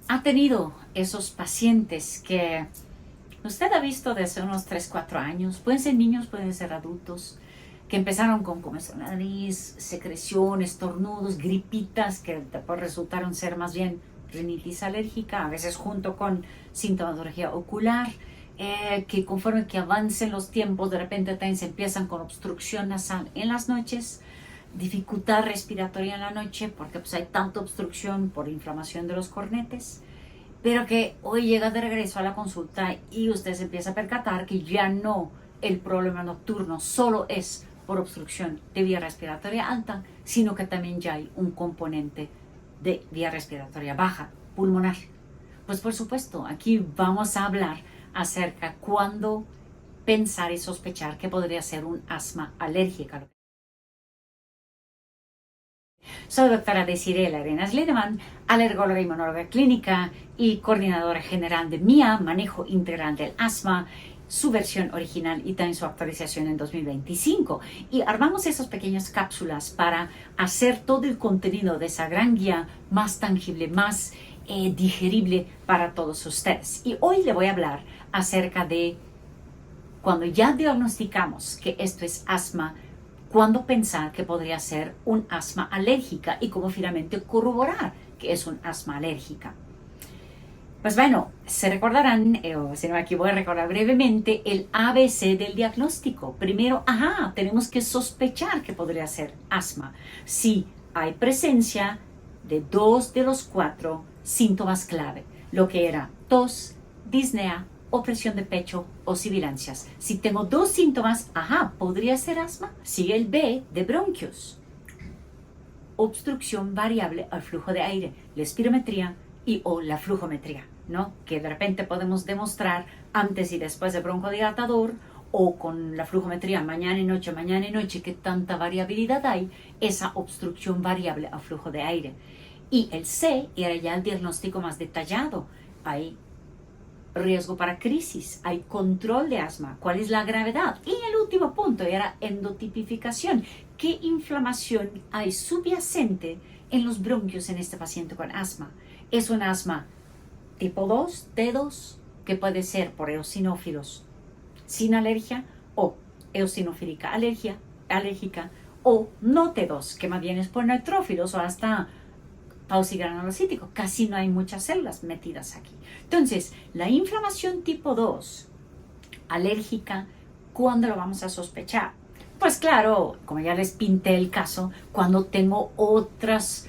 ha tenido esos pacientes que usted ha visto desde unos 3, 4 años, pueden ser niños, pueden ser adultos, que empezaron con comezón en la nariz, secreciones, estornudos, gripitas, que después resultaron ser más bien rinitis alérgica, a veces junto con sintomatología ocular, que conforme que avancen los tiempos, de repente también se empiezan con obstrucción nasal en las noches, dificultad respiratoria en la noche, porque pues hay tanta obstrucción por inflamación de los cornetes, pero que hoy llega de regreso a la consulta y usted se empieza a percatar que ya no el problema nocturno solo es por obstrucción de vía respiratoria alta, sino que también ya hay un componente de vía respiratoria baja, pulmonar. Pues por supuesto, aquí vamos a hablar acerca cuándo pensar y sospechar que podría ser un asma alérgica. Soy doctora Desiree Arenas Lideman, alergóloga y inmunóloga clínica y coordinadora general de MIA, Manejo Integral del Asma, su versión original y también su actualización en 2025. Y armamos esas pequeñas cápsulas para hacer todo el contenido de esa gran guía más tangible, más digerible para todos ustedes. Y hoy le voy a hablar acerca de cuando ya diagnosticamos que esto es asma, cuándo pensar que podría ser un asma alérgica y cómo finalmente corroborar que es un asma alérgica. Pues bueno, se recordarán, o si no aquí voy a recordar brevemente, el ABC del diagnóstico. Primero, tenemos que sospechar que podría ser asma si hay presencia de 2 de los 4 síntomas clave, lo que era tos, disnea, opresión de pecho o sibilancias. Si tengo 2 síntomas, podría ser asma. Sigue el B de bronquios, obstrucción variable al flujo de aire, la espirometría y o la flujometría, ¿no? Que de repente podemos demostrar antes y después de broncodilatador o con la flujometría mañana y noche, que tanta variabilidad hay, esa obstrucción variable al flujo de aire. Y el C era ya el diagnóstico más detallado. Hay riesgo para crisis, hay control de asma, cuál es la gravedad. Y el último punto era endotipificación. ¿Qué inflamación hay subyacente en los bronquios en este paciente con asma? ¿Es un asma tipo 2, T2, que puede ser por eosinófilos sin alergia o eosinofílica alérgica o no T2, que más bien es por neutrófilos o hasta paucigranulocítico? Casi no hay muchas células metidas aquí. Entonces, la inflamación tipo 2 alérgica, ¿cuándo lo vamos a sospechar? Pues claro, como ya les pinté el caso, cuando tengo otras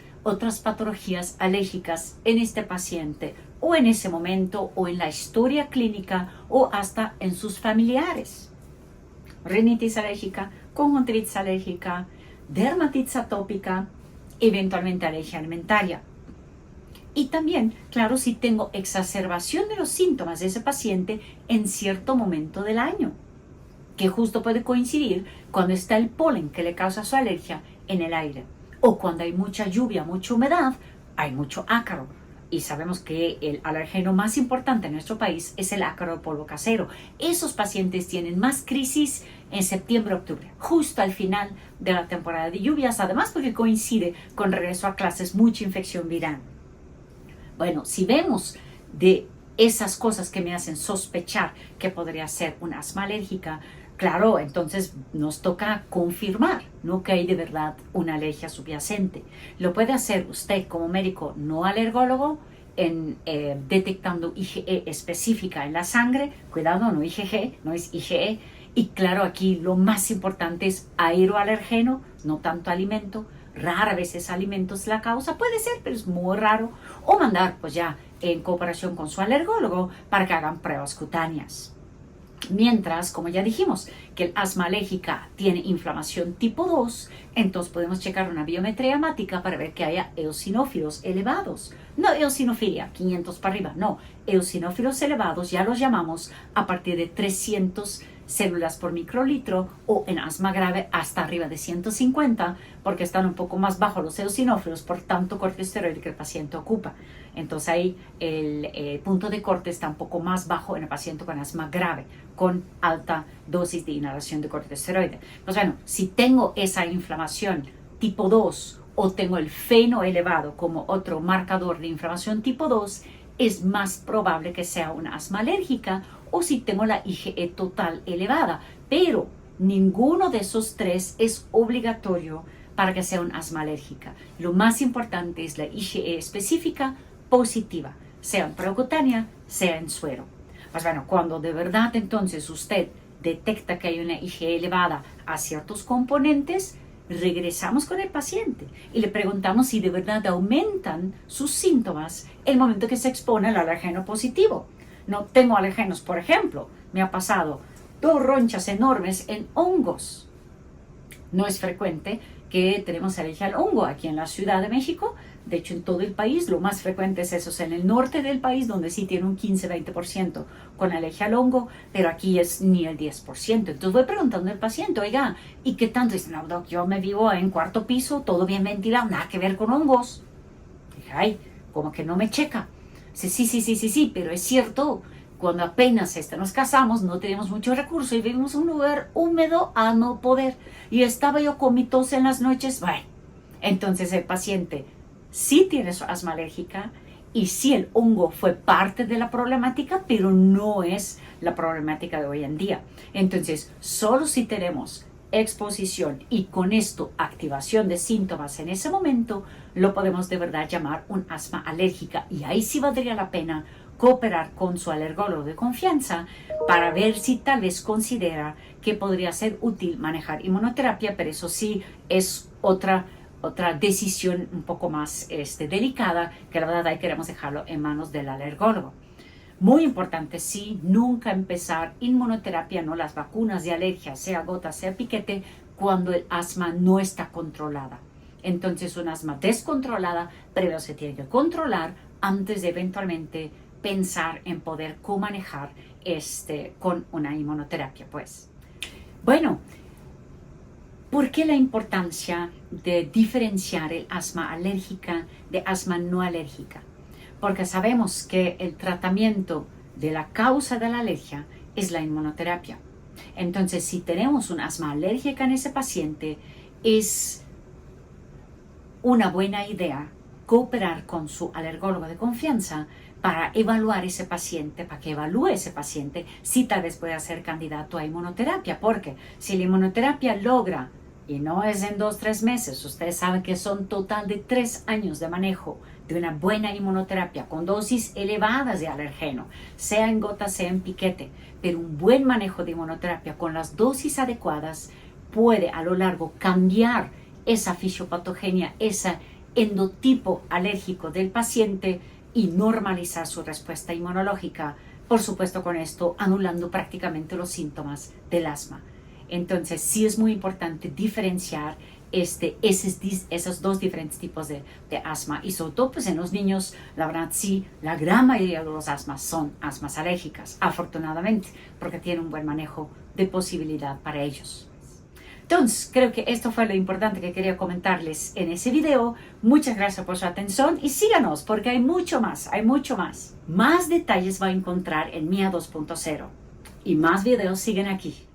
patologías alérgicas en este paciente o en ese momento o en la historia clínica o hasta en sus familiares. Rinitis alérgica, conjuntivitis alérgica, dermatitis atópica, eventualmente alergia alimentaria. Y también, claro, si tengo exacerbación de los síntomas de ese paciente en cierto momento del año, que justo puede coincidir cuando está el polen que le causa su alergia en el aire, o cuando hay mucha lluvia, mucha humedad, hay mucho ácaro. Y sabemos que el alergeno más importante en nuestro país es el ácaro de polvo casero. Esos pacientes tienen más crisis en septiembre, octubre, justo al final de la temporada de lluvias, además porque coincide con regreso a clases, mucha infección viral. Bueno, si vemos de esas cosas que me hacen sospechar que podría ser un asma alérgica, claro, entonces nos toca confirmar, ¿no?, que hay de verdad una alergia subyacente. Lo puede hacer usted como médico no alergólogo en detectando IgE específica en la sangre. Cuidado, no IgG, no es IgE. Y claro, aquí lo más importante es aeroalergeno, no tanto alimento. Rara vez es alimentos la causa, puede ser, pero es muy raro. O mandar pues ya en cooperación con su alergólogo para que hagan pruebas cutáneas. Mientras, como ya dijimos, que el asma alérgica tiene inflamación tipo 2, entonces podemos checar una biometría hemática para ver que haya eosinófilos elevados. No eosinofilia, 500 para arriba, no. Eosinófilos elevados ya los llamamos a partir de 300 células por microlitro, o en asma grave hasta arriba de 150, porque están un poco más bajos los eosinófilos por tanto corticosteroide que el paciente ocupa. Entonces ahí el punto de corte está un poco más bajo en el paciente con asma grave, con alta dosis de inhalación de corticosteroide. Pues bueno, si tengo esa inflamación tipo 2 o tengo el feno elevado como otro marcador de inflamación tipo 2, es más probable que sea una asma alérgica o si tengo la IgE total elevada. Pero ninguno de esos tres es obligatorio para que sea un asma alérgica. Lo más importante es la IgE específica positiva, sea en percutánea, sea en suero. Pues bueno, cuando de verdad entonces usted detecta que hay una IgE elevada a ciertos componentes, regresamos con el paciente y le preguntamos si de verdad aumentan sus síntomas el momento que se expone al alergeno positivo. No tengo alergenos, por ejemplo, me ha pasado 2 ronchas enormes en hongos. No es frecuente que tenemos alergia al hongo aquí en la Ciudad de México. De hecho, en todo el país, lo más frecuente es eso, en el norte del país, donde sí tiene un 15-20% con alergia al hongo, pero aquí es ni el 10%. Entonces voy preguntando al paciente, oiga, ¿y qué tanto? Dice, no, doc, yo me vivo en 4º piso, todo bien ventilado, nada que ver con hongos. Dije, ay, como que no me checa. Dice, sí, pero es cierto, cuando apenas nos casamos, no tenemos mucho recurso y vivimos en un lugar húmedo a no poder. Y estaba yo con mi tos en las noches, bueno, entonces el paciente sí tiene su asma alérgica y sí el hongo fue parte de la problemática, pero no es la problemática de hoy en día. Entonces, solo si tenemos exposición y con esto activación de síntomas en ese momento, lo podemos de verdad llamar un asma alérgica y ahí sí valdría la pena cooperar con su alergólogo de confianza para ver si tal vez considera que podría ser útil manejar inmunoterapia, pero eso sí es otra decisión un poco más delicada, que la verdad ahí queremos dejarlo en manos del alergólogo. Muy importante, sí, nunca empezar inmunoterapia, no las vacunas de alergia, sea gota, sea piquete, cuando el asma no está controlada. Entonces, un asma descontrolada, primero se tiene que controlar antes de eventualmente pensar en poder comanejar con una inmunoterapia, pues. Bueno, ¿por qué la importancia de diferenciar el asma alérgica de asma no alérgica? Porque sabemos que el tratamiento de la causa de la alergia es la inmunoterapia. Entonces, si tenemos un asma alérgica en ese paciente, es una buena idea cooperar con su alergólogo de confianza para evaluar ese paciente, para que evalúe ese paciente si tal vez pueda ser candidato a inmunoterapia, porque si la inmunoterapia logra, y no es en 2-3 meses, ustedes saben que son total de 3 años de manejo de una buena inmunoterapia con dosis elevadas de alergeno, sea en gota, sea en piquete, pero un buen manejo de inmunoterapia con las dosis adecuadas puede a lo largo cambiar esa fisiopatogenia, ese endotipo alérgico del paciente y normalizar su respuesta inmunológica, por supuesto con esto anulando prácticamente los síntomas del asma. Entonces sí es muy importante diferenciar esos 2 diferentes tipos de asma y sobre todo pues en los niños, la verdad sí, la gran mayoría de los asmas son asmas alérgicas, afortunadamente, porque tienen un buen manejo de posibilidad para ellos. Entonces, creo que esto fue lo importante que quería comentarles en ese video. Muchas gracias por su atención y síganos porque hay mucho más, hay mucho más. Más detalles va a encontrar en MIA 2.0 y más videos siguen aquí.